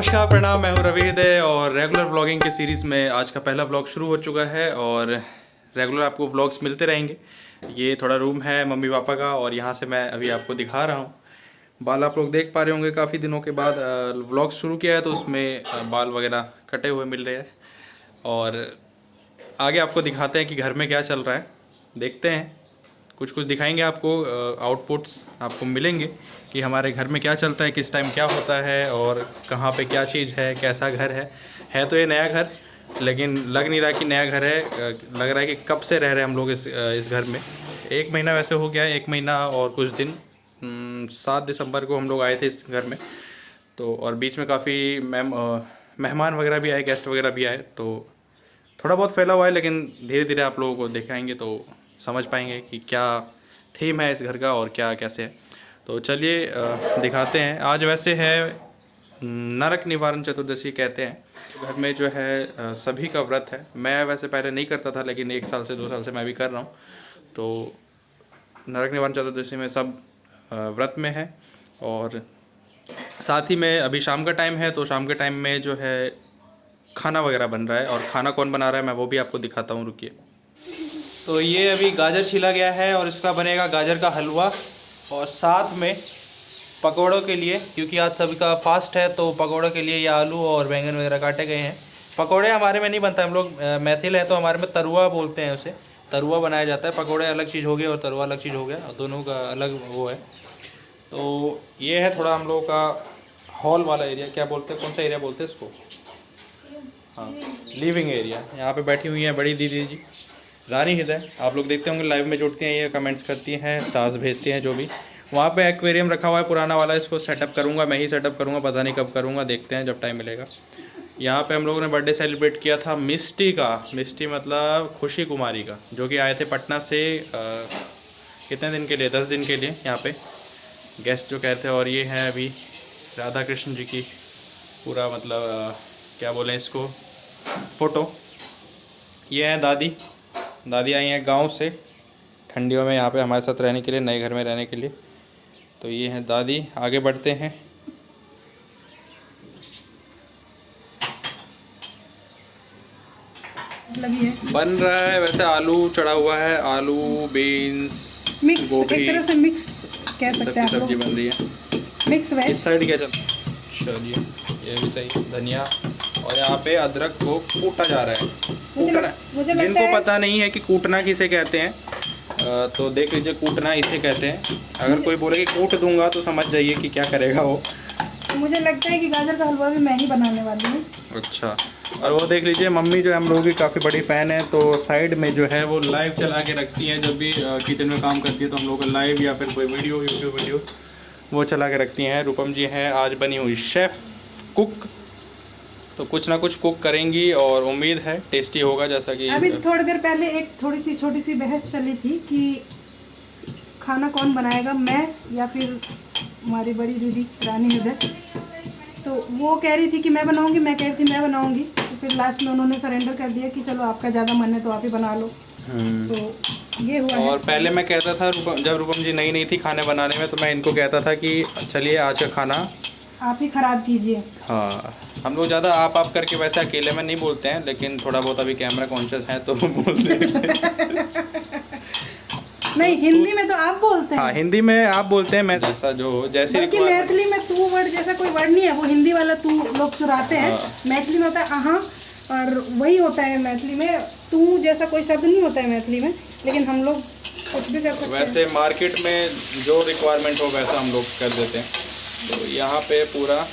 नमस्कार, प्रणाम। मैं हूं रवि हृदय और रेगुलर व्लॉगिंग के सीरीज़ में आज का पहला व्लॉग शुरू हो चुका है और रेगुलर आपको व्लॉग्स मिलते रहेंगे। ये थोड़ा रूम है मम्मी पापा का और यहाँ से मैं अभी आपको दिखा रहा हूँ। बाल आप लोग देख पा रहे होंगे, काफ़ी दिनों के बाद व्लॉग शुरू किया है तो उसमें बाल वगैरह कटे हुए मिल रहे हैं और आगे आपको दिखाते हैं कि घर में क्या चल रहा है। देखते हैं, कुछ कुछ दिखाएंगे आपको, आउटपुट्स आपको मिलेंगे कि हमारे घर में क्या चलता है, किस टाइम क्या होता है और कहाँ पे क्या चीज़ है, कैसा घर है तो ये नया घर, लेकिन लग नहीं रहा कि नया घर है। लग रहा है कि कब से रह रहे हैं हम लोग इस घर में। 1 महीना वैसे हो गया है, 1 महीना और कुछ दिन। 7 दिसंबर को हम लोग आए थे इस घर में तो, और बीच में काफ़ी मेहमान वगैरह भी आए, गेस्ट वगैरह भी आए, तो थोड़ा बहुत फैला हुआ है, लेकिन धीरे धीरे आप लोगों को दिखाएंगे तो समझ पाएंगे कि क्या थीम है इस घर का और क्या कैसे है। तो चलिए दिखाते हैं। आज वैसे है नरक निवारण चतुर्दशी कहते हैं। घर में जो है सभी का व्रत है। मैं वैसे पहले नहीं करता था, लेकिन 1 साल से 2 साल से मैं भी कर रहा हूँ। तो नरक निवारण चतुर्दशी में सब व्रत में है और साथ ही में अभी शाम का टाइम है तो शाम के टाइम में जो है खाना वगैरह बन रहा है और खाना कौन बना रहा है मैं वो भी आपको दिखाता हूँ, रुकिए। तो ये अभी गाजर छीला गया है और इसका बनेगा गाजर का हलवा और साथ में पकौड़ों के लिए, क्योंकि आज सभी का फास्ट है तो पकौड़ों के लिए ये आलू और बैंगन वगैरह काटे गए हैं। पकौड़े हमारे में नहीं बनता, हम लोग मैथिल हैं तो हमारे में तरुआ बोलते हैं, उसे तरुआ बनाया जाता है। पकौड़े अलग चीज़ हो गए और तरुआ अलग चीज़ हो गया, दोनों का अलग वो है। तो ये है थोड़ा हम लोगों का हॉल वाला एरिया, क्या बोलते हैं, कौन सा एरिया बोलते हैं इसको? हाँ, लिविंग एरिया। यहाँ पे बैठी हुई हैं बड़ी दीदी जी रानी हृदय, आप लोग देखते होंगे लाइव में जुड़ती हैं, ये कमेंट्स करती हैं, स्टार्स भेजती हैं जो भी। वहाँ पे एक्वेरियम रखा हुआ है पुराना वाला, इसको सेटअप करूँगा, मैं ही सेटअप करूँगा, पता नहीं कब करूँगा, देखते हैं जब टाइम मिलेगा। यहाँ पे हम लोगों ने बर्थडे सेलिब्रेट किया था मिस्टी का, मिस्टी मतलब खुशी कुमारी का, जो कि आए थे पटना से कितने दिन के लिए, 10 दिन के लिए यहाँ पे गेस्ट जो कहते हैं। और ये है अभी राधा कृष्ण जी की पूरा मतलब क्या बोलें इसको, फ़ोटो। ये है दादी, दादी आई हैं गांव से ठंडियों में यहाँ पे हमारे साथ रहने के लिए, नए घर में रहने के लिए। तो ये हैं दादी। आगे बढ़ते हैं। बन रहा है वैसे, आलू चढ़ा हुआ है, आलू बीन्स मिक्स, गोभी, एक तरह से मिक्स कह सकते हैं आप लोग। सब्जी बन रही है मिक्स वेज। इस साइड क्या चल, चलिए ये भी सही। धनिया और यहाँ पे अदरक को कूटा जा रहा है। मुझे जिनको पता नहीं है कि कूटना किसे कहते हैं तो देख लीजिए, कूटना इसे कहते हैं। अगर कोई बोले कि कूट दूंगा तो समझ जाइए कि क्या करेगा वो। मुझे लगता है कि गाजर का हलवा भी मैं ही बनाने वाली हूँ। अच्छा, और वो देख लीजिए मम्मी जो है हम लोगों की काफ़ी बड़ी फ़ैन है, तो साइड में जो है वो लाइव चला के रखती हैं। जब भी किचन में काम करती है तो हम लोग लाइव या फिर कोई वीडियो, यूट्यूब वीडियो वो चला के रखती हैं। रूपम जी हैं आज बनी हुई शेफ़ कुक, तो कुछ ना कुछ कुक करेंगी और उम्मीद है टेस्टी होगा। जैसा कि अभी थोड़ी देर पहले एक थोड़ी सी छोटी सी बहस चली थी कि खाना कौन बनाएगा, मैं या फिर हमारी बड़ी दीदी रानी हृदय। तो वो कह रही थी कि मैं बनाऊंगी, मैं कह रही थी मैं बनाऊंगी, तो फिर लास्ट में उन्होंने सरेंडर कर दिया कि चलो आपका ज़्यादा मन है तो आप ही बना लो। तो ये हुआ। और पहले मैं कहता था जब रूपम जी नई थी खाने बनाने में, तो मैं इनको कहता था कि चलिए आज का खाना आप ही ख़राब कीजिए। हाँ, हम लोग ज़्यादा आप करके वैसे अकेले में नहीं बोलते हैं, लेकिन थोड़ा बहुत अभी कैमरा कॉन्शियस है तो बोलते हैं। नहीं, हिंदी में तो आप बोलते हैं। हाँ, हिंदी में आप बोलते हैं, मैं जैसा जो जैसे मैथिली में तू वर्ड जैसा कोई वर्ड नहीं है, वो हिंदी वाला तू लोग चुराते हैं। मैथिली में होता है अहाँ, और वही होता है मैथिली में। तू जैसा कोई शब्द नहीं होता है मैथिली में, लेकिन हम लोग कुछ भी कर सकते हैं। वैसे मार्केट में जो रिक्वायरमेंट हो वैसा हम लोग कर देते हैं। तो यहाँ पे पूरा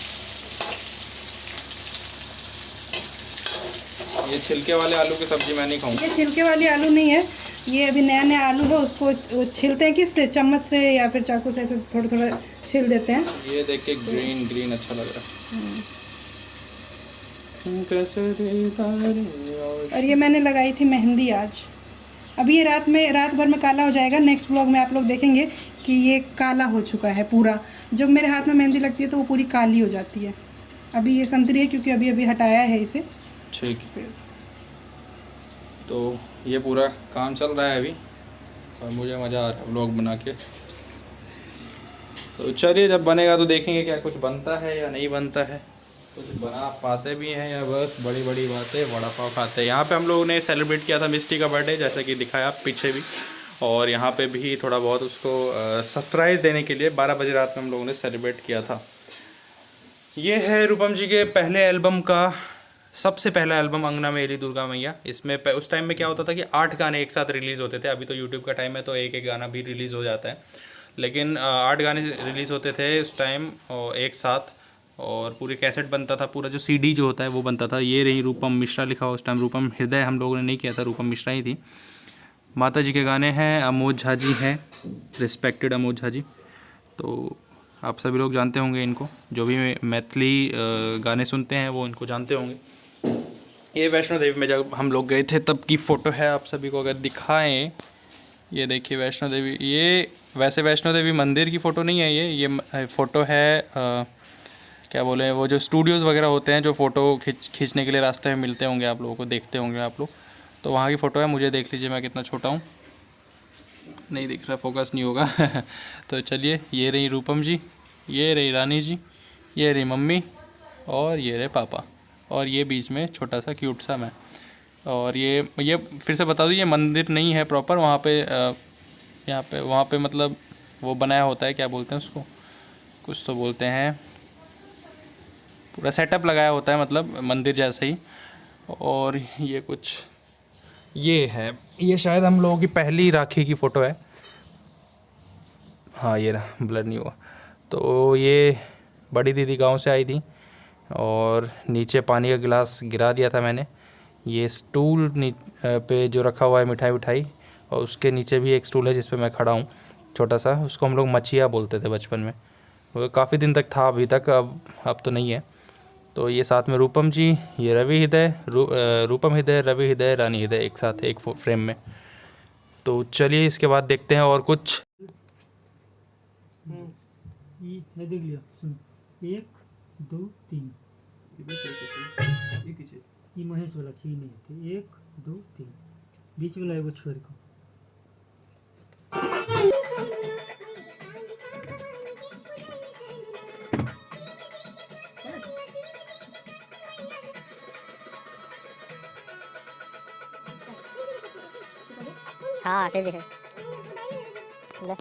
ये छिलके वाले आलू की सब्जी मैं नहीं खाऊंगा। ये छिलके वाली आलू नहीं है, ये अभी नया नया आलू है, उसको छीलते हैं किससे, चम्मच से या फिर चाकू से ऐसे थोड़ा थोड़ा छील देते हैं। ये देख के ग्रीन ग्रीन अच्छा लग रहा है। और ये मैंने लगाई थी मेहंदी आज। अभी ये रात भर में काला हो जाएगा। नेक्स्ट व्लॉग में आप लोग देखेंगे कि ये काला हो चुका है पूरा। जब मेरे हाथ में मेहंदी लगती है तो वो पूरी काली हो जाती है। अभी ये संतरी है क्योंकि अभी हटाया है इसे। ठीक है, तो ये पूरा काम चल रहा है अभी और मुझे मज़ा आ रहा है व्लॉग बना के। तो चलिए जब बनेगा तो देखेंगे क्या कुछ बनता है या नहीं बनता है। कुछ बना पाते भी हैं या बस बड़ी बड़ी बातें वड़ा पाव खाते हैं। यहाँ पे हम लोगों ने सेलिब्रेट किया था मिस्टी का बर्थडे, जैसा कि दिखाया पीछे भी, और यहाँ पे भी थोड़ा बहुत उसको सरप्राइज़ देने के लिए 12 बजे रात में हम लोगों ने सेलिब्रेट किया था। ये है रूपम जी के पहले एल्बम का सबसे पहला एल्बम अंगना में एली दुर्गा मैया। इसमें उस टाइम में क्या होता था कि 8 गाने एक साथ रिलीज़ होते थे। अभी तो यूट्यूब का टाइम है तो एक एक गाना भी रिलीज़ हो जाता है, लेकिन 8 गाने रिलीज़ होते थे उस टाइम एक साथ, और पूरी कैसेट बनता था, पूरा जो सीडी जो होता है वो बनता था। ये रही रूपम मिश्रा लिखा हुआ, उस टाइम रूपम हृदय हम लोगों ने नहीं किया था, रूपम मिश्रा ही थी। माता जी के गाने हैं, अमोद झा जी हैं, रिस्पेक्टेड अमोद झा जी। तो आप सभी लोग जानते होंगे इनको, जो भी मैथिली गाने सुनते हैं वो इनको जानते होंगे। ये वैष्णो देवी में जब हम लोग गए थे तब की फ़ोटो है, आप सभी को अगर दिखाएं, ये देखिए वैष्णो देवी। ये वैसे वैष्णो देवी मंदिर की फ़ोटो नहीं है, ये फ़ोटो है क्या बोले, वो जो स्टूडियोज़ वगैरह होते हैं जो फ़ोटो खींचने के लिए रास्ते में मिलते होंगे, आप लोगों को देखते होंगे आप लोग, तो वहाँ की फ़ोटो है। मुझे देख लीजिए मैं कितना छोटा हूँ, नहीं दिख रहा, फोकस नहीं होगा तो चलिए, ये रही रूपम जी, ये रही रानी जी, ये रही मम्मी, और ये रहे पापा, और ये बीच में छोटा सा क्यूट सा मैं। और ये फिर से बता दूँ, ये मंदिर नहीं है प्रॉपर, वहाँ पे यहाँ पे वहाँ पे मतलब वो बनाया होता है, क्या बोलते हैं उसको, कुछ तो बोलते हैं, पूरा सेटअप लगाया होता है मतलब मंदिर जैसे ही। और ये कुछ ये है, ये शायद हम लोगों की पहली राखी की फ़ोटो है। हाँ ये रहा, ब्लर नहीं हुआ। तो ये बड़ी दीदी गांव से आई थी, और नीचे पानी का गिलास गिरा दिया था मैंने। ये स्टूल पे जो रखा हुआ है मिठाई विठाई, और उसके नीचे भी एक स्टूल है जिस पे मैं खड़ा हूँ, छोटा सा, उसको हम लोग मचिया बोलते थे बचपन में। वो काफ़ी दिन तक था, अभी तक, अब तो नहीं है। तो ये साथ में रूपम जी, ये रवि हृदय, रूपम हृदय, रवि हृदय, रानी हृदय एक साथ एक फ्रेम में। तो चलिए इसके बाद देखते हैं और कुछ। ये देख लिया, सुन, 1 2 3, ये महेश वाला छी नहीं होती, 1 2 3, बीच वाला एगो छोड़ को। हाँ सही दिखे ले।